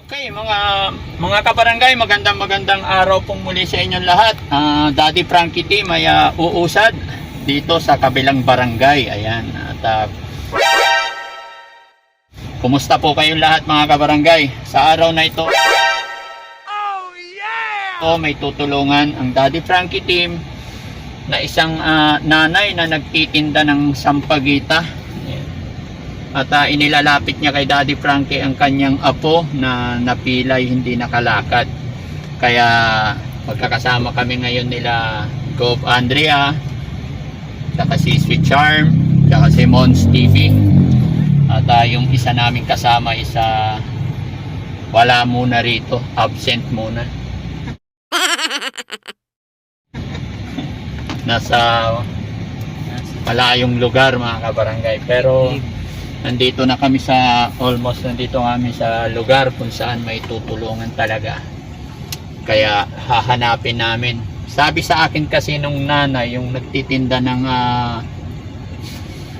Okay, mga kabarangay, magandang araw pong muli sa inyong lahat. Daddy Frankie team ay uusad dito sa kabilang barangay. Ayan. At kumusta po kayong lahat mga kabarangay? Sa araw na ito, may tutulungan ang Daddy Frankie team na isang nanay na nagtitinda ng sampagita. At inilalapit niya kay Daddy Frankie ang kanyang apo na napilay hindi nakalakad. Kaya magkakasama kami ngayon nila Gov Andrea, saka si Sweet Charm, saka si Mons TV. At yung isa naming kasama isa wala muna rito, absent muna. Nasa malayong lugar mga kabarangay, pero nandito na kami nandito kami sa lugar kung saan may tutulungan talaga. Kaya hahanapin namin. Sabi sa akin kasi nung nanay, yung nagtitinda ng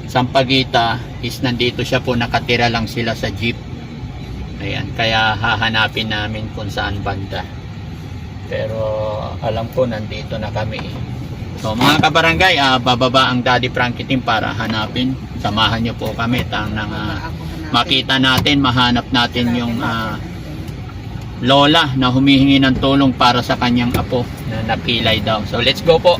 sampagita is nandito siya po, nakatira lang sila sa jeep. Ayan, kaya hahanapin namin kung saan banda. Pero alam ko nandito na kami. So mga kabarangay, bababa ang Daddy Frankie team para hanapin. Samahan nyo po kami nang makita natin, mahanap natin yung lola na humihingi ng tulong para sa kanyang apo na napilay daw. So let's go po.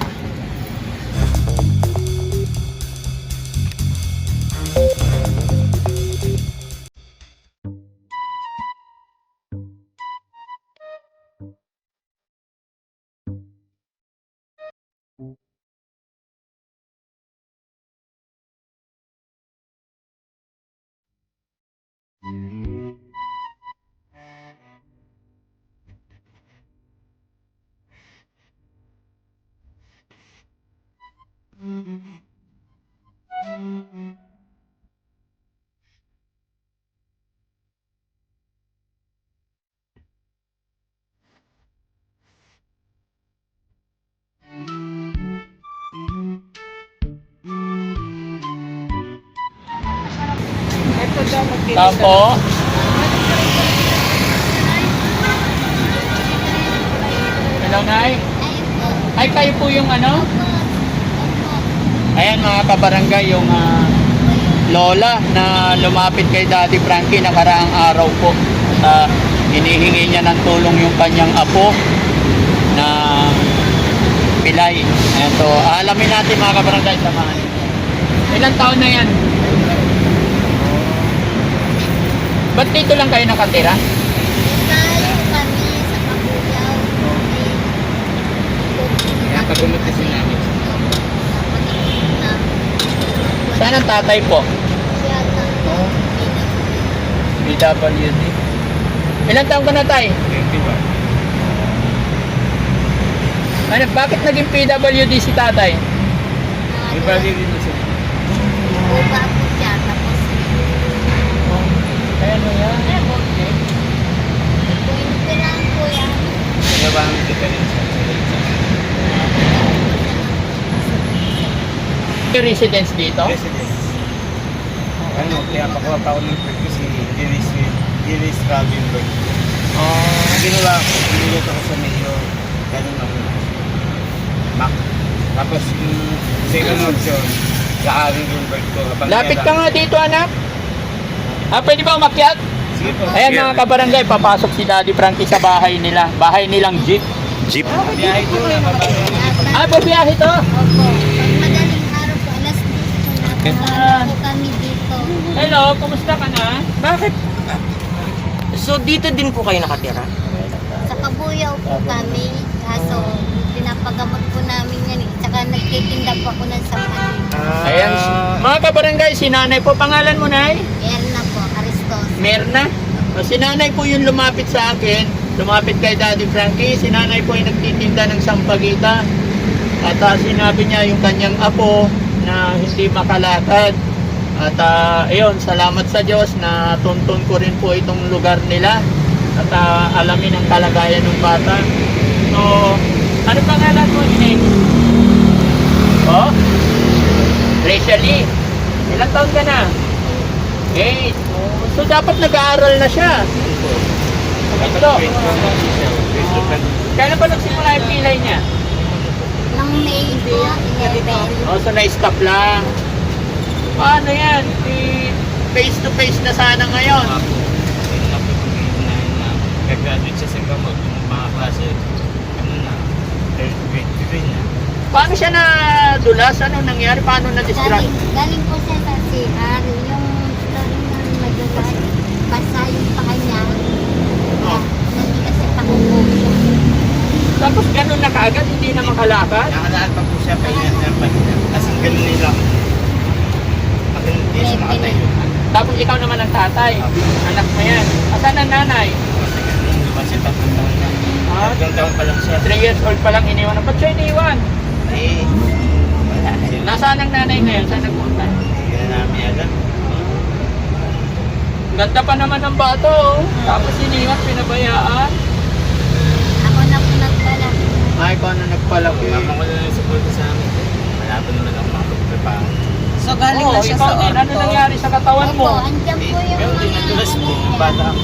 Tapo. Hello, Nay. Ay, kayo po yung ano? Ayan mga kabarangay, yung lola na lumapit kay Daddy Frankie nakaraang araw po. Hinihingi niya ng tulong yung kanyang apo na pilay. Ayan, so alamin natin mga kabarangay, samahan. Ilang taon na yan? Ba't dito lang kayo nakatira? Tayo kami sa Kabuyaw. Kaya pagumot kasi namin. Saan ang tatay po? Siya PWD. Ilang taon ka na, tay? 21. Ano, bakit naging PWD si tatay? Iba din dito sa Uba po siya. Tapos, Ayan mo yan. Okay. puwinte lang po yan. kaya ba ang diferensya sa Yung residence dito? residence. Ano, kaya pakuha pa ako ng pwede si Dennis Robinberg. Ang ginawa ko, pinulot ako sa mayor. Ganun ako. Mac. Tapos yung second option, sa Robinberg ko. Lapit ka nga dito, anak. Pwede ba umakyat? Sige po. Ayan mga kabarangay, papasok si Daddy Frankie sa bahay nila. Bahay nilang jeep. Jeep. Biyahe ko na mababa. Pabiyahe to? Opo. Pag madaling araw po, alas 10 po po kami dito. Hello, kumusta ka na? Bakit? So dito din po kayo nakatira? Sa Kabuyaw po kami. Kaso, pinapagamot po namin yan. Tsaka nagtitinda po ako ng sampagita. Ayan, mga kabarangay, si nanay po. Pangalan mo, nay? Erna po, Aristos. Merna. Si nanay po yung lumapit sa akin. Lumapit kay Daddy Frankie. Si nanay po yung nagtitinda ng sampagita. At sinabi niya yung kanyang apo na hindi makalakad. At ayun, salamat sa Diyos na tuntun ko rin po itong lugar nila. At alamin ang kalagayan ng bata. So, ano pangalan mo, Ineng? Oh? Rachel Lee. Ilang taon ka na? 8. So dapat nag-aaral na siya. Ito. Wait, Kailan ba nagsimula yung pilay niya? Nung May po, 11. O, so na-stop lang. Paano yan? Face to face na sana ngayon. Nag-graduate siya sa gamot, yung mga klase, ano na, third grade na. Paano siya nadulas? Ano nangyari? Paano na-distract? Galing po siya sa CR. Yung story na madulas, basa yung paa niya. Oh. Hindi kasi pakukuha siya. Tapos ganun na kaagad, hindi na makalakad? Nakalaan pa po siya, pahinat ng pahinat. Kasi ganun nila. Pag hindi siya makatayo. Tapos ikaw naman ang tatay. Anak mo yan. Asan ang nanay? Kasi ganun, diba siya 3 taon na. Ah? 3 taon pa lang siya. 3 years old pa lang iniwan. Ba't siya iniwan? Eh, wala na yun. Nasaan ang nanay ngayon? Saan nagpunta? Hindi na namin alam. Ganda pa naman ng bata oh. Tapos iniwan, pinabayaan. Ako na po nagpala. Ay, ikaw na nagpalaki. Mama ko na lang support sa amin. Malabo naman ako makapagtrabaho. So galing Oo, na siya ikaw sa din. Ano orto. nangyari sa katawan Opo, mo? andyan po yung Pero mga, dinadulas po, ano bata niya. ako.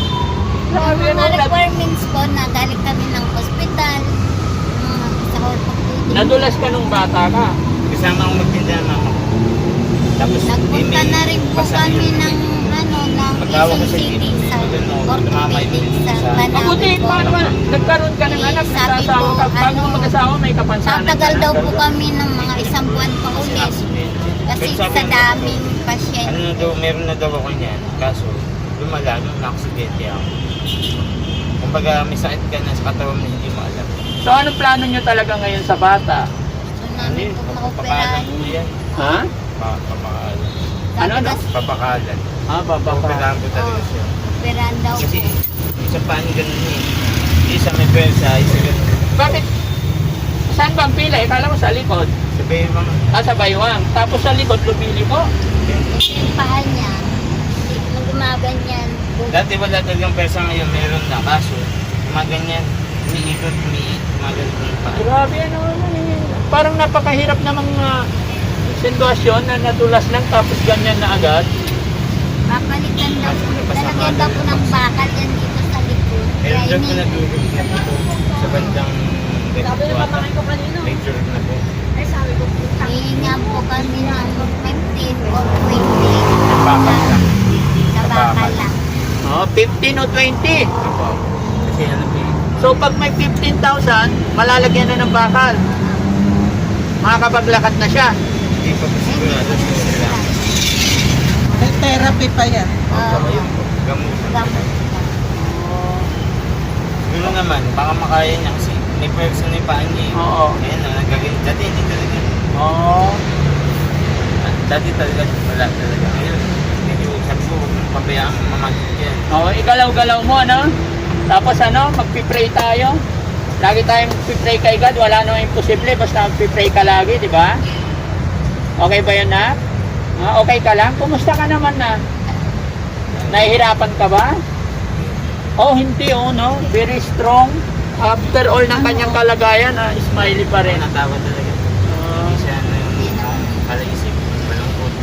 Grabe, Yung ano, mga requirements po na galing kami ng hospital. Sa orthopedic. Nadulas ka nung bata ka. Kasama akong magtinda ng mama ko. Tapos, Nagpunta na rin po kami ng Pagtawag ko Quezon sa City TV, sa magano, orthopedic sa Mabuti, Banawe po. paano ka? Nagkaroon ka ng anak, Sabi nagkasawa po, ka. Bago mo ano, mag-asawa, may kapansanan Tatagal ka na. daw po kami ng mga 1 buwan pa ulit. Kasi sa daming Ano pasyente. na daw, meron na daw ako niyan. Kaso, lumala nung na-aksidente ako. Kumbaga, may sakit ka na sa katawan na hindi mo alam. So, anong plano nyo talaga ngayon sa bata? Gusto namin po Papakalan maoperahan. po yan. Ha? Papakalan. Ano, ano? Papakalan. Ah, bababa. Papakalan ko talaga siya. Operahan daw Kasi, po. isa pa ang ganun eh. Isa may pwersa, isa ganun. Bakit? Saan ba ang pila? Kala mo sa likod. Sabihin mo, Ah, sa baywang. Tapos sa likod, lumili mo. Ito yung paa niya. Nung gumaganyan. dati wala talagang pwersa ngayon, meron na. Kaso, gumaganyan, umiikot, gumaganyan yung paa. Grabe, ano eh. Parang napakahirap namang sitwasyon na nadulas lang tapos ganyan na agad. Papalitan daw po. Lalagyan daw po ng bakal yan dito sa likod. Meron Kaya daw po ini- nagulog na po sa bandang Ganituata. May turn na po. hihinga po kami ng 15 or 20. Sa bakal lang. Sa bakal lang. Oh, 15 o 20. Opo. Kasi ano po eh. So pag may 15,000, malalagyan na ng bakal. Makakapaglakad na siya. Hindi pa po sigurado sa sila. May therapy pa yan. Opo, yun po. Gamot. Gamot. Pero naman, baka makaya niya kasi may person na yung paa niya eh. Oo. Ayan na, nagagawin. Dati hindi talaga. Oh. Dati talaga wala talaga. Ngayon, medyo sabi ko, huwag mong pabayaan mamagit yan. Oh, igalaw-galaw mo, ano? Tapos ano, magpipray tayo. Lagi tayong magpipray kay God. Wala namang imposible. Basta magpipray ka lagi, di ba? Okay ba yun, na? Ah, okay ka lang? Kumusta ka naman na? Nahihirapan ka ba? Oh, hindi oh, no? Very strong. After all ng kanyang kalagayan, smiley pa rin. Natawa talaga. Hindi siya na yung palaisip, malungkot.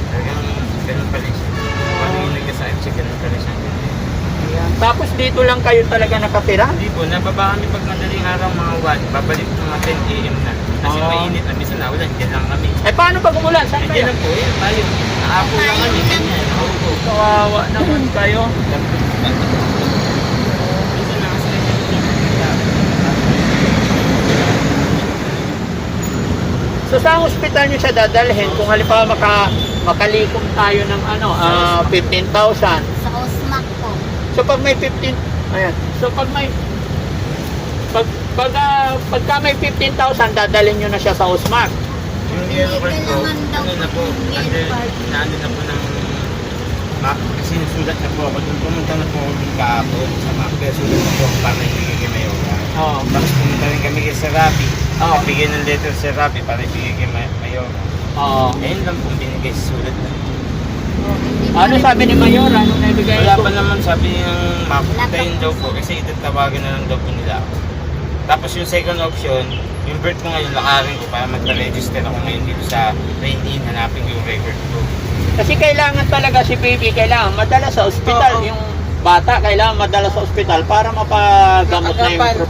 Talagang ganun pala siya. Pag yung nagkasakit siya, ganun pala siya. Tapos dito lang kayo talaga nakatira? Hindi po, nababa kami pag madaling araw mga 1, babalik mga 10 AM na. Kasi Oo. mainit na, minsan na ulan, dyan lang kami. Eh, paano pag umulan? Saan Dyan kayo? lang po, yun, tayo. Naapo lang kami, ganyan. Oo. Kawawa naman kayo. Minsan na kasi So sa hospital nyo siya dadalhin kung halimbawa makalikom tayo ng 15,000. Sa Osmac po. So pag may 15, ayan. So pagka may 15,000 dadalhin nyo na siya sa Osmac. yung yellow card ko, Kailangan daw ano na po, yung yellow under, card. naano na po ng map, kasi sinusulat na po ako doon, pumunta na po ako doon kahapon sa map, kaya sulat na po ako para ibigay kay Mayoga. Oo. Tapos pumunta rin kami kay Sir Rafi, Oo. bigyan ng letter Sir Rafi para ibigay kay Mayoga. Oo. Ayun lang po binigay sa sulat na. Ano sabi ni Mayor? Anong naibigay Wala ko? pa naman sabi ng map, tayo daw po, kasi itatawagan na lang daw po nila ako. Tapos yung second option, yung birth ko ngayon, lakarin ko para magpa-register ako ngayon dito sa train-in, hanapin ko yung record ko. Kasi kailangan talaga si baby, kailangan madala sa ospital. Oo. Yung bata, kailangan madala sa ospital para mapagamot na yung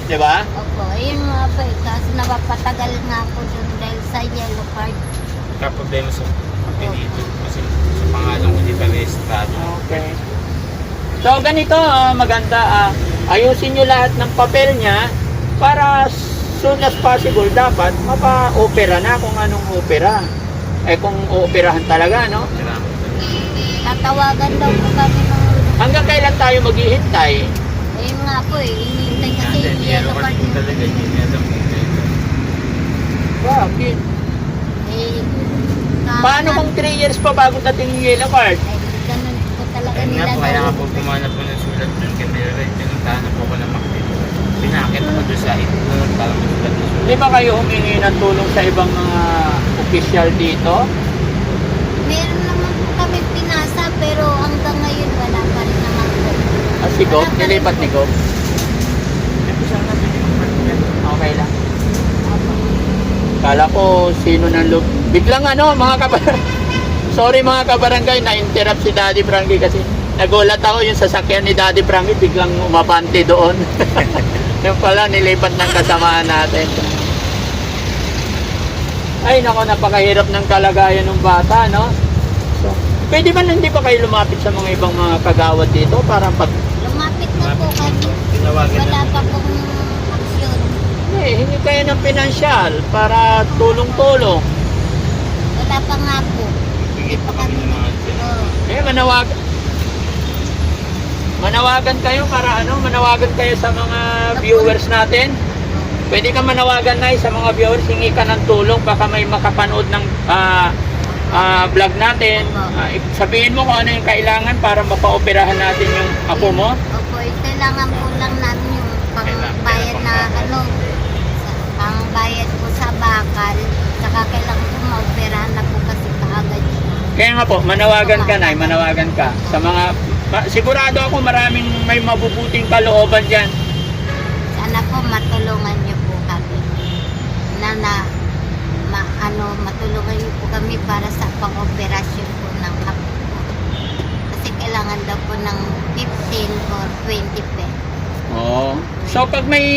di ba? Opo, ayun nga po eh. Kaso napapatagal nga po dun dahil sa yellow card. Problema sa apelido kasi sa pangalan ko di ba rehistrado. Okay. So ganito, maganda, ayusin nyo lahat ng papel niya para soon as possible dapat mapa-opera na kung anong opera. Eh kung ooperahan talaga, no? Salamat. Tatawagan daw po kami ng... Hanggang kailan tayo maghihintay? Ayun nga po eh. Hinihintay kasi yung yellow Yellow card. card po talaga, hindi alam kung kailan. Bakit? Eh, Paano kung 3 years pa bago dating yung yellow card? Ay, ganun po talaga Ayun nila. nga po, kaya nga po gawin. pumanap po ng sulat doon kay Mary. Pinuntahan na po ko ng Macleod. Pinakit ako doon sa ito para masulat ng sulat. Di ba kayo humingi ng tulong sa ibang mga official dito? Meron naman po kami pinasa pero hanggang ngayon wala pa rin naman po. Si Gob? Nilipat ni Gob? Ito siya na pinag-market. Okay lang. Kala ko sino nang loob. Biglang mga sorry mga kabarangay, na-interrupt si Daddy Frankie kasi nagulat ako yung sasakyan ni Daddy Frankie biglang umabante doon. Yung pala nilipat ng kasamaan natin. Ay nako, napakahirap ng kalagayan ng bata, no? So, pwede ba hindi pa kayo lumapit sa mga ibang mga kagawad dito para pag Lumapit na po kami. Tinawagan Wala na. pa pong aksyon. hingi kayo ng pinansyal para tulong-tulong. Wala pa nga po. Bigit pa kami ng mga Oo. Manawagan kayo para manawagan kayo sa mga viewers natin. Pwede ka manawagan na sa mga viewers, hingi ka ng tulong, baka may makapanood ng vlog natin. Sabihin mo kung ano yung kailangan para mapaoperahan natin yung apo mo. Opo, kailangan po lang namin yung pangbayad na pangbayad po sa bakal. Saka kailangan po maoperahan na po kasi kaagad. Kaya nga po, manawagan ka na, manawagan ka sa mga sigurado ako maraming may mabubuting kalooban diyan. Sana po matulungan niyo po kami. Matulungan niyo po kami para sa pang-operasyon po ng apo ko. Kasi kailangan daw po ng 15 or 20 pesos. Oh. So pag may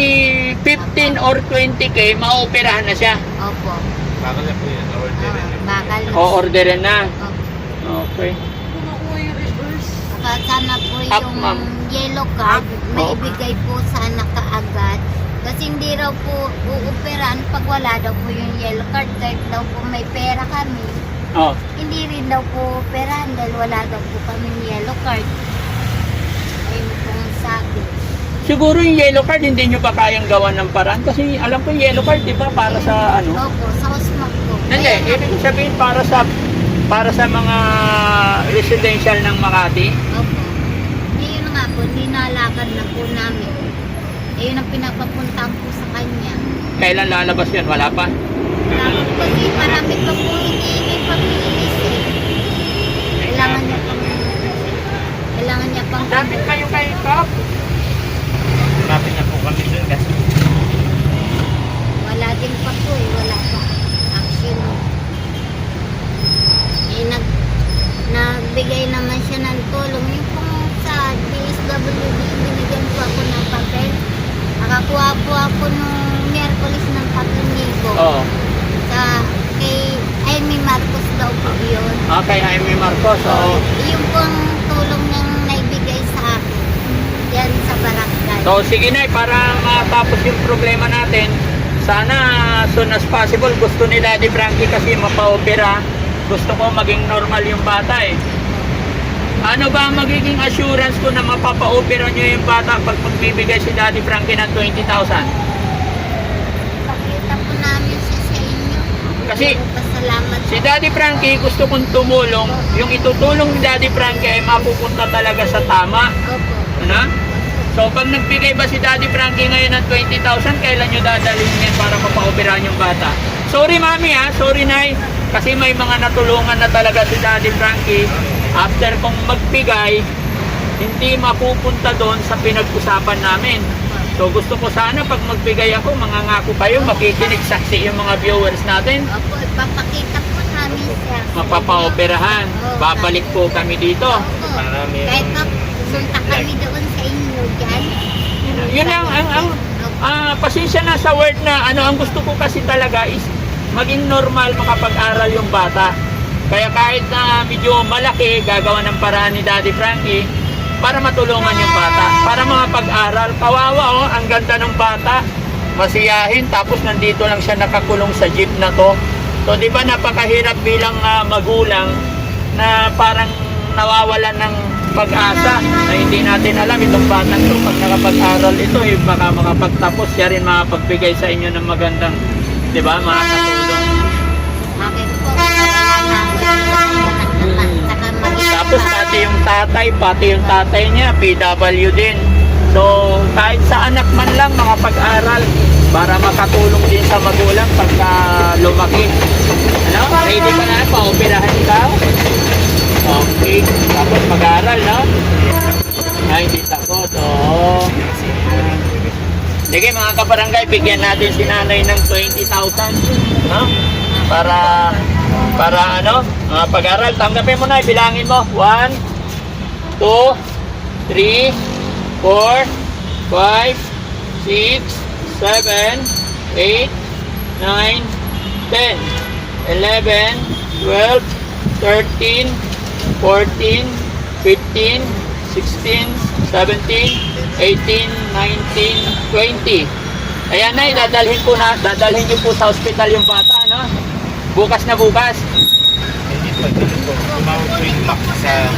15 or 20k, maoperahan na siya. Opo. Bakal na po yun, order rin yun. Bakal. O-orderin na. Opo. Okay. Saka sana po Up, yung ma'am. yellow card, may Oo. ibigay po sana kaagad. Kasi hindi raw po uuperan pag wala daw po yung yellow card. Kahit daw po may pera kami, Oh. hindi rin daw po operahan dahil wala daw po kami yellow card. Ayun pong sabi. Siguro yung yellow card hindi nyo pa kayang gawan ng paraan kasi alam ko yung yellow card di ba para sa Opo, sa Osmac po. Hindi, Kaya nga ibig sabihin para sa mga residential ng Makati. Opo. Yun nga po, ninalakad na po namin. Ayun ang pinapapuntahan po sa kanya. Kailan lalabas yun? Wala pa. Kasi marami pa po hinihingi pabilis eh. Kailangan niya pang Dapat kayo kay Kap. Lapit na po kami doon kasi wala din pa po eh, wala pa action. Nagbigay naman siya ng tulong. Yung pong sa DSWD, binigyan po ako ng papel. Nakakuha po ako nung Miyerkules ng 3,000. Oh. Kay Amy Marcos daw po yun. Okay, Jaime Marcos. Oh. Yung pong tulong niyang naibigay sa akin. Yan sa barangay. So sige na, para matapos yung problema natin, sana soon as possible, gusto ni Daddy Frankie kasi mapa-opera. Gusto ko maging normal yung bata eh. Ano ba ang magiging assurance ko na mapapa-opera nyo yung bata pag magbibigay si Daddy Frankie ng 20,000? Pakita po namin siya sa inyo. Kasi Pasalamat si Daddy Frankie gusto kong tumulong. Yung itutulong ni Daddy Frankie ay mapupunta talaga sa tama. Opo. Ano? So pag nagbigay ba si Daddy Frankie ngayon ng 20,000, kailan nyo dadalhin yan para mapa-operahan yung bata? Sorry mami sorry nay. Kasi may mga natulungan na talaga si Daddy Frankie. After kong magbigay, hindi mapupunta doon sa pinag-usapan namin. So gusto ko sana pag magbigay ako, mangangako kayo, makikinig saksi yung mga viewers natin. Opo, ipapakita po namin siya. Mapapa-operahan. Babalik po kami dito. Opo. marami Kahit na Pupunta kami doon sa inyo dyan. Yun pasensya na sa word na ano, ang gusto ko kasi talaga is maging normal makapag-aral yung bata. Kaya kahit na medyo malaki, gagawa ng paraan ni Daddy Frankie para matulungan yung bata, para makapag-aral. Kawawa oh, ang ganda ng bata. Masiyahin, tapos nandito lang siya nakakulong sa jeep na to. So di ba napakahirap bilang magulang na parang nawawalan ng pag-asa na hindi natin alam itong batang to pag nakapag-aral ito baka makapagtapos siya rin makapagbigay sa inyo ng magandang, di ba, makakatulong. Bakit po? Tapos pati yung tatay niya PW din. So kahit sa anak man lang makapag-aral para makatulong din sa magulang pagka lumaki. Ano? Ready ka na? Paoperahan ka? Okay. Tapos mag-aaral, no? Ay, hindi takot. Oo. Sige mga kabarangay, bigyan natin si nanay ng 20,000. No? Para ano? Pag-aaral. Tanggapin mo na, bilangin mo. 1, 2, 3, 4, 5, 6, 7, 8, 9, 10, 11, 12, 13, 14, 15, 16, 17, 18, 19, 20. Ayan na, dadalhin niyo po sa ospital yung bata, no? Bukas na bukas. Hindi pa, tumawag ko yung map sa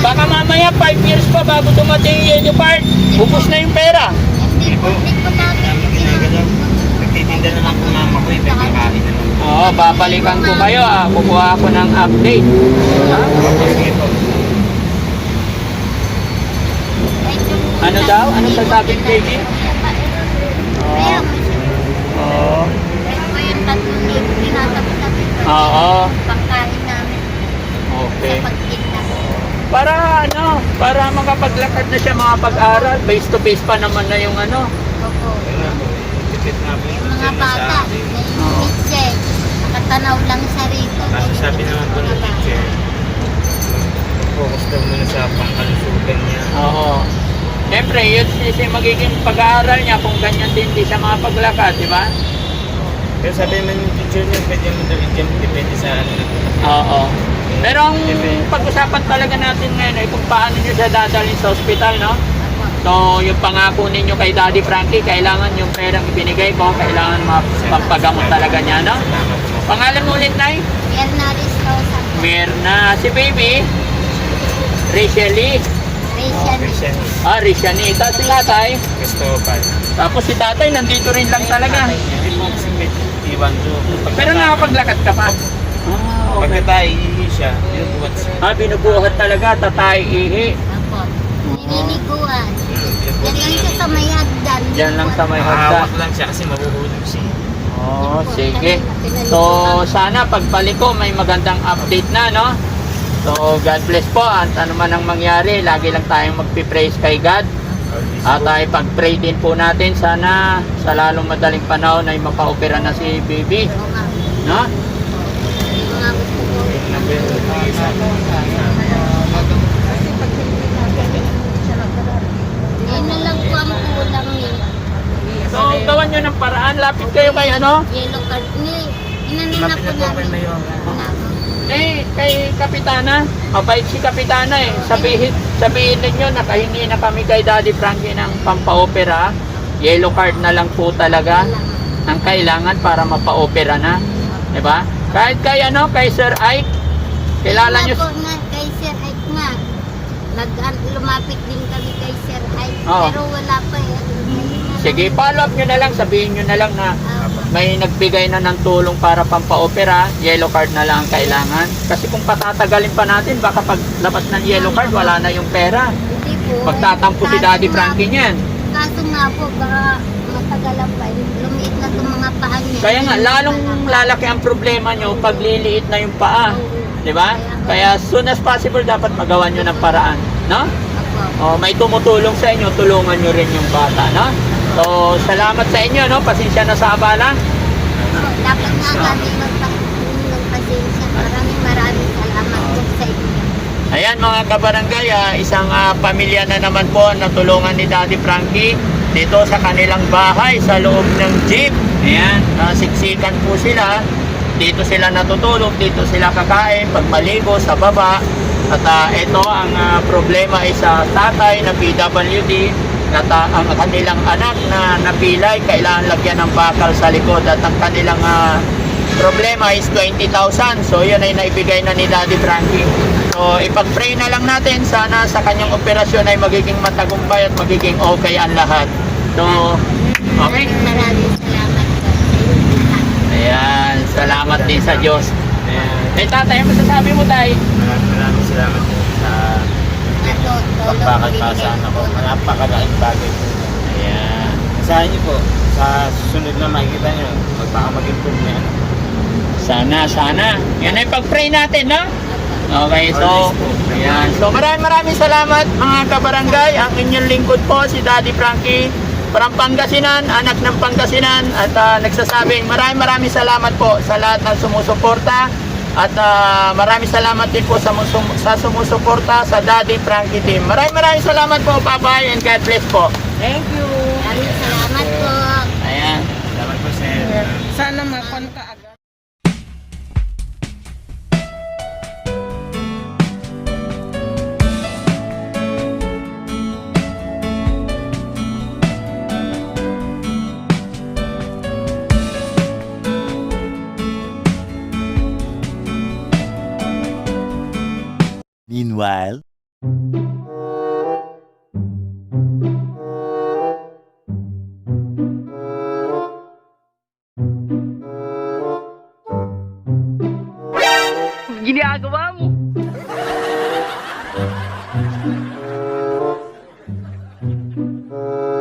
Baka mamaya 5 years pa bago dumating yung yellow card. Bubos na yung pera. Hindi po namin ginagalaw. Nagtitinda na lang po mama ko, ipagkakain na lang. Oo, babalikan ko kayo. Kukuha ako ng update. Ha? Sige po. Ano daw? Ano sasabi ni baby? Kaya Oo. po yung 3,000 tinatapos-tapos Oo. pagkain namin Okay. sa pagtinda. Para makapaglakad na siya makapag-aral. Face to face pa naman na yung ano. Opo. Ayun na po. Tipid na po Yung mga bata, Oo. naiinit nakatanaw lang sa rito. Kaso sabi naman po ng teacher, focus daw muna sa pangkalusugan niya. Oo. Siyempre, yun kasi magiging pag-aaral niya kung ganyan din di siya makapaglakad, di ba? Pero sabi naman yung teacher niya, pwede mo daw i-jump, depende sa ano. Oo. Pero ang pag-usapan talaga natin ngayon ay kung paano nyo siya dadalhin sa ospital, no? So, yung pangako ninyo kay Daddy Frankie, kailangan yung perang ibinigay ko, kailangan mapagamot talaga niya, no? Salamat po. Pangalan mo ulit, Nay? Ernaris Rosa. Mirna. Si baby? Rachel Lee. Rachel. Rachel Lee. Tapos si tatay? Cristobal. Tapos si tatay, nandito rin lang talaga. Hindi po kasi may iwan doon. Pero nakapaglakad ka pa? Okay. Pagkatay, ihi siya, binubuhat siya. Binubuhat talaga, tatay, ihi. Ako. Nililiguan. Yan lang siya sa may hagdan. Diyan lang sa may hagdan. Mahawak lang siya kasi mahuhulog siya. Sige. So, sana pagbalik ko may magandang update na, no? So, God bless po. At ano man ang mangyari, lagi lang tayong magpipraise kay God. At ay pag-pray din po natin, sana sa lalong madaling panahon ay mapaopera na si baby. Oo nga. No? Yung mga gusto ko. Yan na lang po ang kulang eh. So, gawan nyo ng paraan. Lapit kayo kay ano? Yellow card. Inanin na po namin. Kay Kapitana. Mabait si Kapitana eh. Sabihin ninyo na kahingi na kami kay Daddy Frankie ng pampaopera. Yellow card na lang po talaga ang kailangan para mapa-opera na. Diba? Kahit kay Sir Ike. Kilala nyo? Kay Sir Ike nga. Lumapit din kami kay Sir Ike. Oo. Pero wala pa eh. Sige, follow up nyo na lang. Sabihin nyo na lang na may nagbigay na ng tulong para pampaopera. Yellow card na lang ang kailangan. Kasi kung patatagalin pa natin, baka pag labas ng yellow card, wala na yung pera. Hindi po. Magtatampo si Daddy Frankie niyan. Kaso nga po, baka matagalan pa. Lumiit na itong mga paa niya. Kaya nga, lalong lalaki ang problema nyo pag liliit na yung paa. Di ba? Kaya soon as possible, dapat magawa nyo ng paraan. No? Opo. May tumutulong sa inyo, tulungan nyo rin yung bata. No? So, salamat sa inyo. No? Pasensya na sa abala. Dapat nga kami magpasensya. Maraming salamat po sa inyo. Ayan mga kabarangay, isang pamilya na naman po na tulungan ni Daddy Frankie dito sa kanilang bahay sa loob ng jeep. Ayan, siksikan po sila. Dito sila natutulog, dito sila kakain, pag maligo sa baba. At ito ang problema ay sa tatay na PWD at ang kanilang anak na napilay, kailangan lagyan ng bakal sa likod at ang kanilang problema is 20,000. So yun ay naibigay na ni Daddy Frankie. So ipag-pray na lang natin, sana sa kanyang operasyon ay magiging matagumpay at magiging okay ang lahat. So, okay. Maraming salamat po sa inyong lahat. Ayan, salamat din sa Diyos. Eh tatay, ano masasabi mo tay? Maraming salamat po sa Tulong pagpapakasahan ako. Napakalaking bagay po. Ayan. Asahan niyo po, sa susunod na makikita niyo, magpaka-mag-improve na yan. Sana. Yan ay pag-pray natin, no? Okay, so, ayan. So, maraming salamat mga kabarangay. Ang inyong lingkod po, si Daddy Frankie, from Pangasinan, anak ng Pangasinan. At nagsasabing maraming salamat po sa lahat ng sumusuporta. At maraming salamat din po sa sumusuporta sa Daddy Frankie team. Maraming salamat po. Bye-bye and God bless po. Thank you. Maraming salamat po. Ayan. Salamat po, sir. Sana makonta agad. Meanwhile, Ginagawa mo.